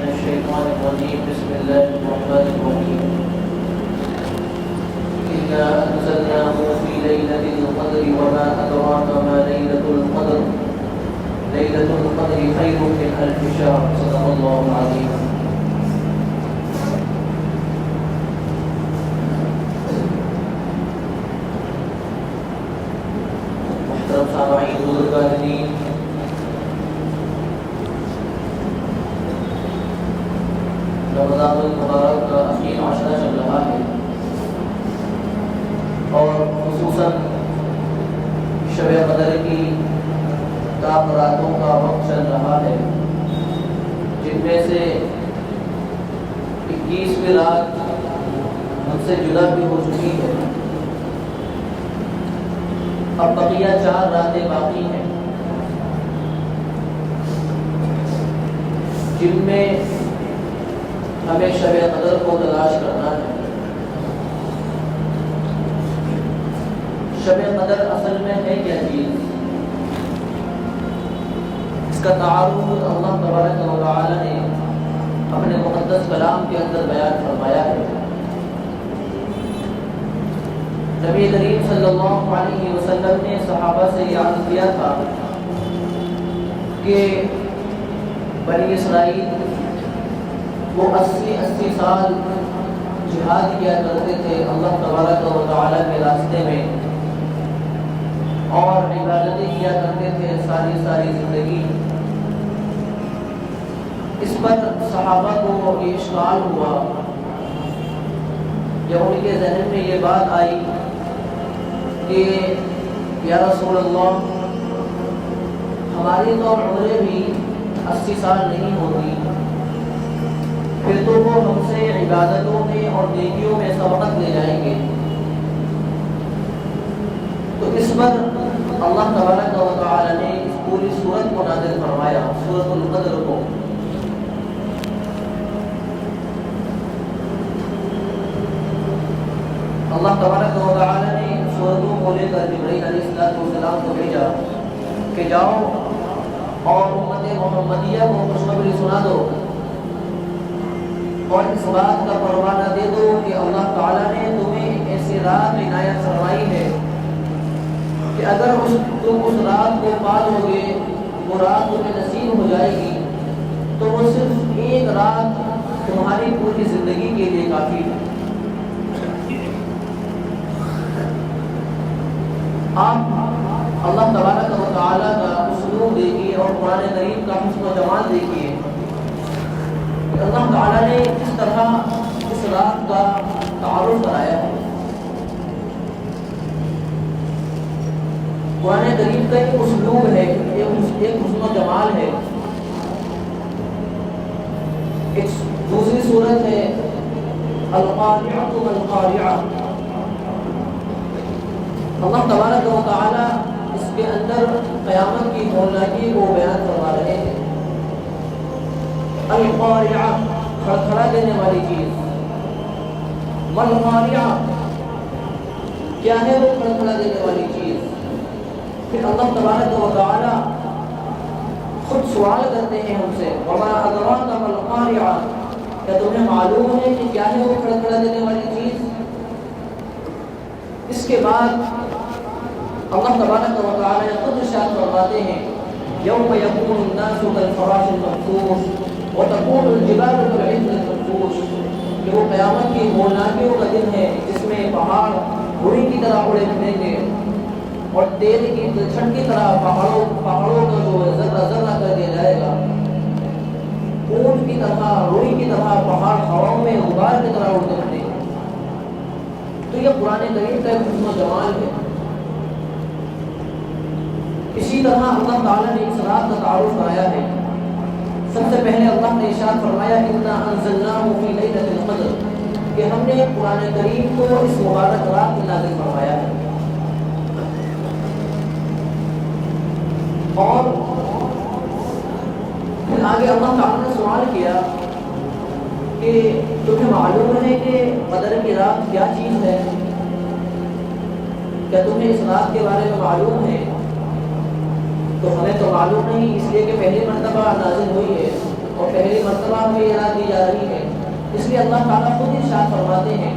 الشيطان الرجيم بسم الله الرحمن الرحيم إنا أنزلناه في ليلة القدر وما أدراك ما ليلة القدر ليلة القدر خير من ألف شهر صدق الله العظيم. محترم سامعین بزرگان دین، رمضان المبارک کا اخیر عشرہ چل رہا ہے اور خصوصاً شب قدر کی تاپ راتوں کا وقت چل رہا ہے، جن میں سے 21ویں رات ہم سے جدا بھی ہو چکی ہے. اب بقیہ 4 راتیں باقی ہیں، جن میں ہمیں شب قدر کو تلاش کرنا ہے. شب قدر اصل میں ہے کیا چیز؟ اس کا تعارف اللہ تبارک و تعالی نے اپنے مقدس کلام کے اندر بیان فرمایا ہے. نبی کریم صلی اللہ علیہ وسلم نے صحابہ سے یاد کیا تھا کہ بنی اسرائیل وہ 80 سال جہاد کیا کرتے تھے اللہ تبارک و تعالی کے راستے میں، اور عبادتیں کیا کرتے تھے ساری زندگی. اس پر صحابہ کو یہ اشکال ہوا جب ان کے ذہن میں یہ بات آئی کہ یا رسول اللہ، ہماری تو عمریں بھی 80 سال نہیں ہوتی، پھر تو وہ ہم سے عبادتوں میں اور نیکیوں میں سبقت لے جائیں گے. تو اس پر اللہ تبارک و تعالی نے اس پوری سورت کو نازل فرمایا، سورۃ القدر کو. اللہ تبارک و تعالی نے سورتوں کو لے کر جبرائیل علیہ السلام کو بھیجا کہ جاؤ اور امت محمدیہ کو خوشخبری سنا دو اور اس بات کا پروانہ دے دو کہ اللہ تعالیٰ نے تمہیں ایسی رات عنایت فرمائی ہے کہ اگر تم اس رات کو پالو گے، وہ رات تمہیں نصیب ہو جائے گی، تو وہ صرف ایک رات تمہاری پوری زندگی کے لیے کافی ہے. آپ اللہ تبارک و تعالیٰ کا اسلوب دیکھیے اور قرآن کریم کا حسن و جمال دیکھیے. اللہ تعالیٰ نے کس طرح اس رات کا تعارف کرایا ہے. قرآن کریم کا ایک اسلوب ہے، ایک حسن و جمال ہے. ایک دوسری صورت ہے القارعۃ والقارعۃ. اللہ تبارک و تعالیٰ اس کے اندر قیامت کی ہولناکی کو بیان فرما رہے ہیں. القارعہ، کھڑکھڑا دینے والی چیز. والقارعہ، کیا ہے وہ کھڑکھڑا دینے والی چیز؟ پھر اللہ تبارک و تعالی خود سوال کرتے ہیں ہم سے، وما ادراک ما القارعہ، کیا تمہیں معلوم ہے کہ کیا ہے وہ کھڑکھڑا دینے والی چیز؟ اس کے بعد اللہ تبارک و تعالی خود ارشاد فرماتے ہیں یوم یکون الناس کالفراش المبثوث وتكون الجبال كالعهن المنفوش، کہ وہ قیامت کی ہولناکیوں کا دن ہے جس میں پہاڑ روئی کی طرح اڑے پھریں گے اور تیل کی چھٹ کی طرح پہاڑوں کا جو ذرہ ذرہ کر دیا جائے گا. اونٹ کی طرح، روئی کی طرح پہاڑ ہواؤں میں غبار کی طرح اڑتے پھریں گے. تو یہ قرآن کریم کا ایک حسن و جمال ہے. اسی طرح اللہ تعالیٰ نے اس رات کا تعارف کرایا ہے. سب سے پہلے اللہ نے ارشاد فرمایا انا انزلناہ فی لیلۃ القدر، کہ ہم نے قرآن کریم کو اس مبارک رات میں نازل فرمایا ہے. اور پھر آگے اللہ تعالیٰ نے سوال کیا کہ تمہیں معلوم ہے کہ قدر کی رات کیا چیز ہے؟ کیا تمہیں اس رات کے بارے میں معلوم ہے؟ تو ہمیں تو معلوم نہیں، اس لیے کہ پہلی مرتبہ نازل ہوئی ہے اور پہلی مرتبہ ہمیں یہ رات دی جا رہی ہے، اس لیے اللہ تعالیٰ خود ارشاد فرماتے ہیں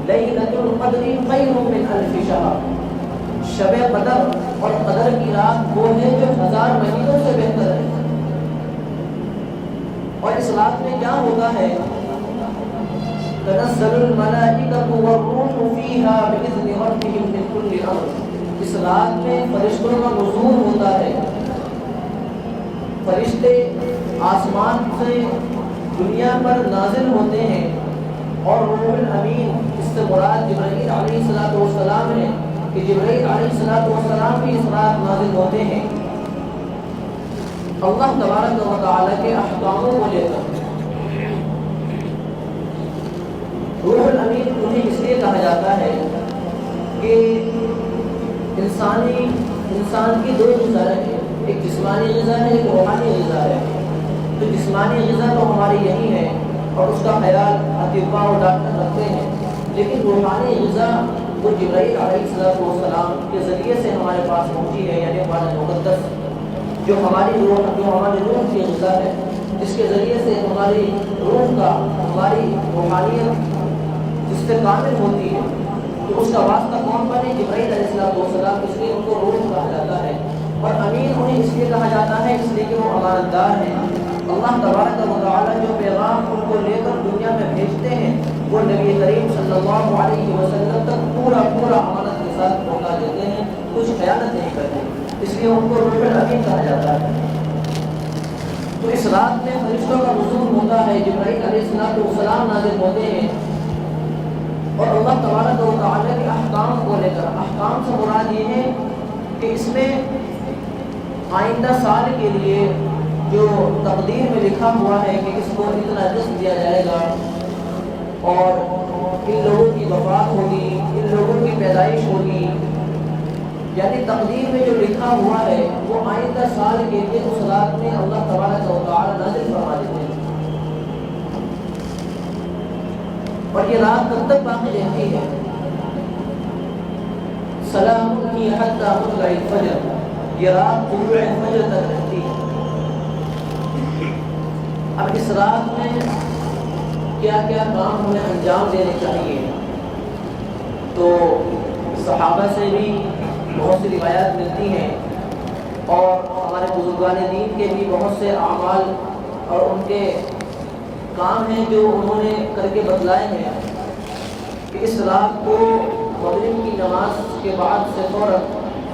لیلۃ القدر خیر من الف شہر، شب قدر اور قدر کی رات وہ ہے جو 1000 مہینوں سے بہتر ہے۔ اور اس رات میں کیا ہوتا ہے؟ تنزل الملائکۃ والروح فیہا بإذن ربہم من کل امر، اس رات میں فرشتوں کا نزول ہوتا ہے، فرشتے آسمان سے دنیا پر نازل ہوتے ہیں، اور روح الامین اس سے مراد جبرائیل علیہ السلام ہے کہ جبرائیل علیہ السلام بھی اس رات نازل ہوتے ہیں اللہ تبارک و تعالیٰ کے احکاموں کو لے کر۔ روح الامین انہیں اس لیے کہا جاتا ہے کہ انسان کی 2 غذا ہیں، ایک جسمانی غذا ہے، ایک روحانی غذا ہے۔ تو جسمانی غذا تو ہماری یہی ہے اور اس کا خیال اطباء اور ڈاکٹر رکھتے ہیں، لیکن روحانی غذا وہ جبرائیل علیہ السلام کے ذریعے سے ہمارے پاس پہنچی ہے، یعنی قرآن مقدس جو ہماری روح کی غذا ہے، جس کے ذریعے سے ہماری روح کا، ہماری روحانیت جس سے کامل ہوتی ہے۔ تو اس کا واسطہ کون بنے؟ جبرائیل علیہ السلام، اس لیے ان کو روح کہا جاتا ہے۔ اور امین انہیں اس لیے کہا جاتا ہے اس لیے کہ وہ امانت دار ہیں۔ اللہ تبارک و تعالیٰ جو پیغام ان کو لے کر دنیا میں بھیجتے ہیں وہ نبی کریم صلی اللہ علیہ وسلم تک پورا امانت کے ساتھ پہنچا دیتے ہیں، کچھ خیانت نہیں کرتے، اس لیے ان کو روح الامین کہا جاتا ہے۔ تو اس رات میں فرشتوں کا نزول ہوتا ہے، جبرائیل علیہ السلام نازل ہوتے ہیں، اور اللہ تبارک و تعالیٰ کے احکام کو لے کر، احکام سے مراد یہ ہے کہ اس میں آئندہ سال کے لیے جو تقدیر میں لکھا ہوا ہے کہ اس کو اتنا رزق دیا جائے گا، اور ان لوگوں کی وفات ہوگی، ان لوگوں کی پیدائش ہوگی، یعنی تقدیر میں جو لکھا ہوا ہے وہ آئندہ سال کے لیے اس رات میں اللہ تبارک و تعالیٰ نازل فرما دیتے ہیں۔ اور یہ رات کب تک باقی رہتی ہے؟ سلام ہی حتی مطلع الفجر، یہ رات طلوع فجر تک رہتی ہے۔ اب اس رات میں کیا کیا کام ہمیں انجام دینے چاہیے؟ تو صحابہ سے بھی بہت سی روایات ملتی ہیں، اور ہمارے بزرگان دین کے بھی بہت سے اعمال اور ان کے کام ہیں جو انہوں نے کر کے بتلائے ہیں کہ اس رات کو مغرب کی نماز کے بعد سے فوراً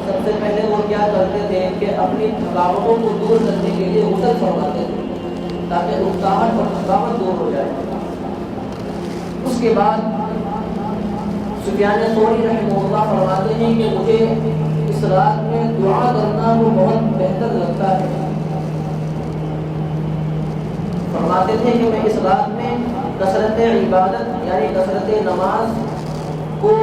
سب سے پہلے وہ کیا کرتے تھے کہ اپنی تھکاوٹوں کو دور کرنے کے لیے غسل فرماتے تھے تاکہ اکتاہٹ اور تھکاوٹ دور ہو جائے۔ اس کے بعد سفیان ثوری رحمہ اللہ فرماتے ہیں کہ مجھے اس رات میں دعا کرنا وہ بہت بہتر لگتا ہے۔ فرماتے تھے کہ میں اس رات میں کثرت عبادت یعنی کثرت نماز کو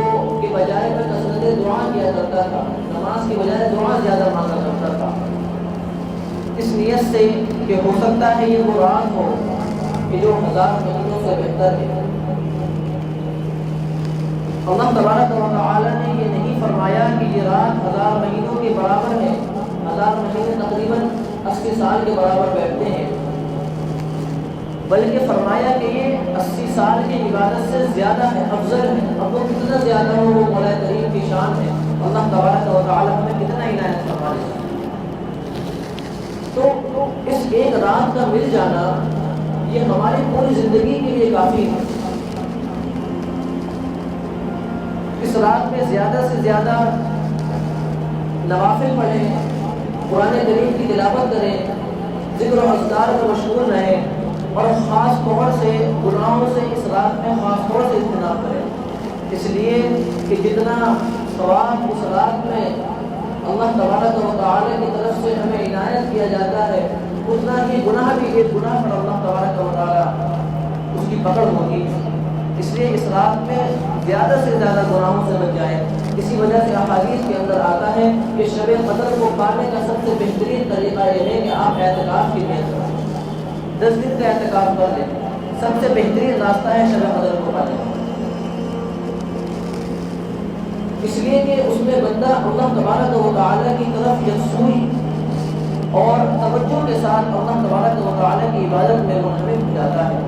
کے بجائے میں کثرت دعا کیا کرتا تھا، نماز کی بجائے دعا زیادہ مانگا کرتا تھا، اس نیت سے کہ ہو سکتا ہے یہ وہ رات ہو کہ جو 1000 مہینوں سے بہتر ہے۔ اللہ تبارک و تعالیٰ نے یہ نہیں فرمایا کہ یہ رات 1000 مہینوں کے برابر ہے، 1000 مہینے تقریباً 80 سال کے برابر بیٹھتے ہیں، بلکہ فرمایا کہ یہ 80 سال کی عبادت سے زیادہ ہے، افضل ہے۔ اب وہ کتنا زیادہ ہو وہ مولا کریم کی شان ہے، اللہ تبارک و تعالیٰ ہمیں کتنا عنایت فرمائے۔ تو اس ایک رات کا مل جانا یہ ہماری پوری زندگی کے لیے کافی ہے۔ اس رات میں زیادہ سے زیادہ نوافل پڑھیں، قرآن کریم کی تلاوت کریں، ذکر و اذکار میں مشغول رہیں، اور خاص طور سے گناہوں سے اس رات میں خاص طور سے اجتناب کریں، اس لیے کہ جتنا ثواب اس رات میں اللہ تبارک و تعالیٰ کی طرف سے ہمیں عنایت کیا جاتا ہے، اتنا ہی گناہ بھی ایک گناہ پر اللہ تبارک و تعالیٰ اس کی پکڑ ہوگی۔ اس لیے اس رات میں زیادہ سے زیادہ گناہوں سے بچ جائیں۔ اسی وجہ سے احادیث کے اندر آتا ہے کہ شب قدر کو پانے کا سب سے بہترین طریقہ یہ ہے کہ آپ اعتکاف کی نیت کریں، 10 دن کا اعتکاف کر لیں، سب سے بہترین راستہ ہے شب قدر کو پانے کا، اس لیے کہ اس میں بندہ اللہ تبارک و تعالیٰ کی طرف یکسوئی اور توجہ کے ساتھ اللہ تبارک و تعالیٰ کی عبادت میں منہمک ہو جاتا ہے،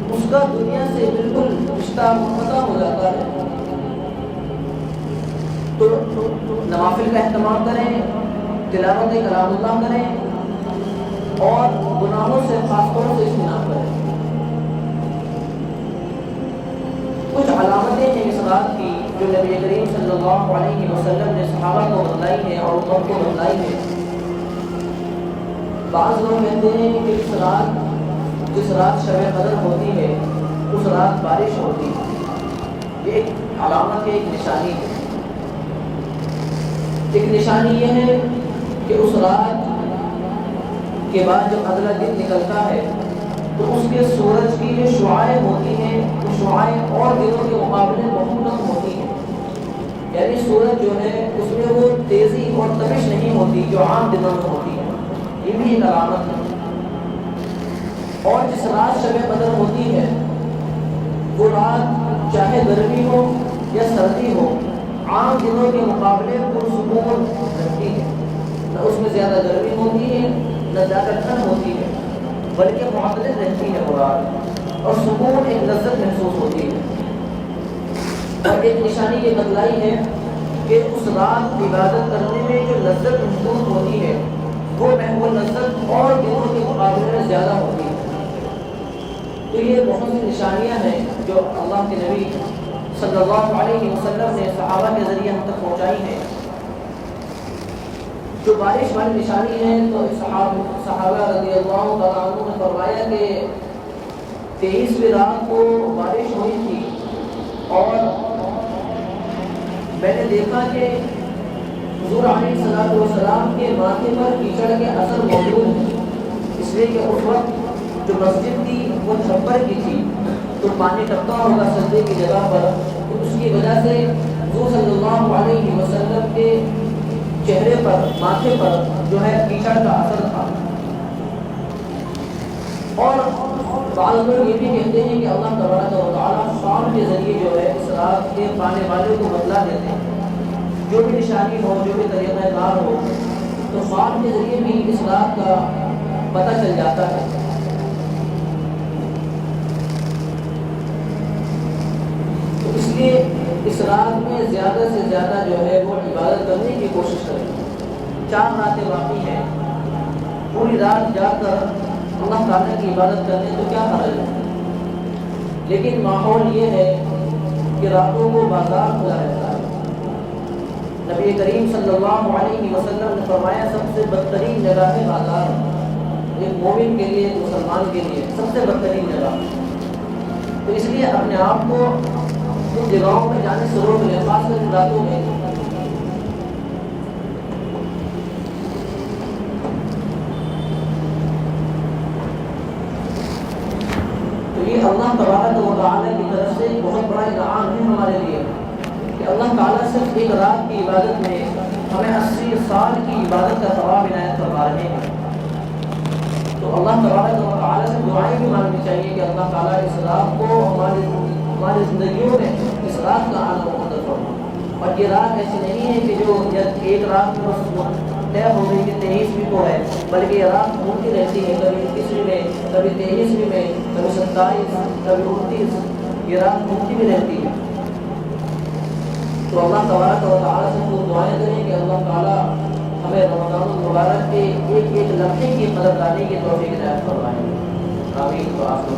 اس کا دنیا سے بالکل رشتہ منقطع ہو جاتا ہے۔ تو نوافل کا اہتمام کریں، تلاوت کلام اللہ کریں اور گناہوں سے خاص طور سے اجتناب کریں۔ کچھ علامتیں ہیں اس رات کی جو نبی کریم صلی اللہ علیہ وسلم نے صحابہ کو بتلائی ہیں اور امت کو بتلائی ہیں۔ بعض لوگ کہتے ہیں کہ جس رات شب قدر ہوتی ہے اس رات بارش ہوتی ہے، یہ ایک علامت ہے، ایک نشانی ہے۔ ایک نشانی یہ ہے کہ اس رات کے بعد جب اگلا دن نکلتا ہے تو اس کے سورج کی جو شعاعیں ہوتی ہیں وہ شعاعیں اور دنوں کے مقابلے بہت کم ہوتی ہیں، یعنی سورج جو ہے اس میں وہ تیزی اور تپش نہیں ہوتی جو عام دنوں میں ہوتی ہے، یہ بھی ایک علامت ہے۔ اور جس رات شب قدر ہوتی ہے وہ رات چاہے گرمی ہو یا سردی ہو عام دنوں کے مقابلے پرسکون رہتی ہے، نہ اس میں زیادہ گرمی ہوتی ہے نہ زیادہ ٹھنڈ ہوتی ہے، بلکہ معتدل رہتی ہے وہ رات، اور سکون ایک لذت محسوس ہوتی ہے۔ اور ایک نشانی یہ بتلائی ہے کہ اس رات عبادت کرنے میں جو لذت محسوس ہوتی ہے وہ لذت اور دنوں کے مقابلے میں زیادہ ہوتی ہے۔ تو یہ بہت سی نشانیاں ہیں جو اللہ کے نبی صلی اللہ علیہ وسلم نے صحابہ کے ذریعے ہم تک پہنچائی ہیں۔ جو بارش والی نشانی ہے تو صحابہ رضی اللہ تعالیٰ عنہ نے فرمایا کہ 23ویں رات کو بارش ہوئی تھی اور میں نے دیکھا کہ حضور علیہ السلام کے ماتھے پر کیچڑ کے اثر موجود ہے، اس لیے کہ اس وقت جو مسجد تھی وہ چھپر کی تھی تو پانی ٹپکا ہوگا سجدے کی جگہ پر، تو اس کی وجہ سے حضور صلی اللہ علیہ وسلم کے چہرے پر ماتھے پر جو ہے کیچڑ کا اثر تھا۔ اور بعض لوگ یہ بھی کہتے ہیں کہ اللہ تبارک و تعالیٰ خواب کے ذریعے جو ہے اس رات کے پانے والے کو بتلا دیتے ہیں، جو بھی نشانی ہو جو بھی طریقہ کار ہو تو خواب کے ذریعے بھی اس رات کا پتہ چل جاتا ہے۔ تو اس لیے اس رات میں زیادہ سے زیادہ جو ہے وہ عبادت کرنے کی کوشش کریں۔ 4 راتیں باقی ہیں، پوری رات جا کر اللہ تعالیٰ کی عبادت کرنے تو کیا حرج ہے، لیکن ماحول یہ ہے کہ راتوں کو بازار کھلا رہتا ہے۔ نبی کریم صلی اللہ علیہ وسلم نے فرمایا سب سے بدترین جگہ ہے بازار، ایک مومن کے لیے، ایک مسلمان کے لیے سب سے بدترین جگہ۔ تو اس لیے اپنے آپ کو ان جگہوں میں جانے سے روک لیں، خاص کر راتوں میں۔ تو یہ اللہ تبارک و تعالیٰ کی طرف سے ایک بہت بڑا انعام ہے ہمارے لیے کہ اللہ تعالیٰ صرف ایک رات کی عبادت میں ہمیں 80 سال کی عبادت کا ثواب عنایت فرما رہے ہیں۔ تو اللہ تبارک و تعالیٰ سے دعائیں بھی مانگنی چاہیے کہ اللہ تعالیٰ اس رات کو ہماری زندگیوں میں اس رات کا آنا مقدر فرما۔ اور یہ رات ایسی نہیں ہے کہ جو ایک رات میں طے ہو گئی کہ 23ویں کو ہے، بلکہ یہ رات گھومتی رہتی ہے، کبھی 21ویں میں، کبھی 23ویں میں، کبھی 27، کبھی 29، یہ رات گھومتی بھی رہتی ہے۔ تو اللہ تبارک و تعالیٰ سے ہم دعائیں کریں کہ اللہ تعالیٰ ہمیں رمضان المبارک کے ایک ایک لمحے کی قدردانی کی توفیق عنایت فرمائے۔ آمین۔ تو آپ کو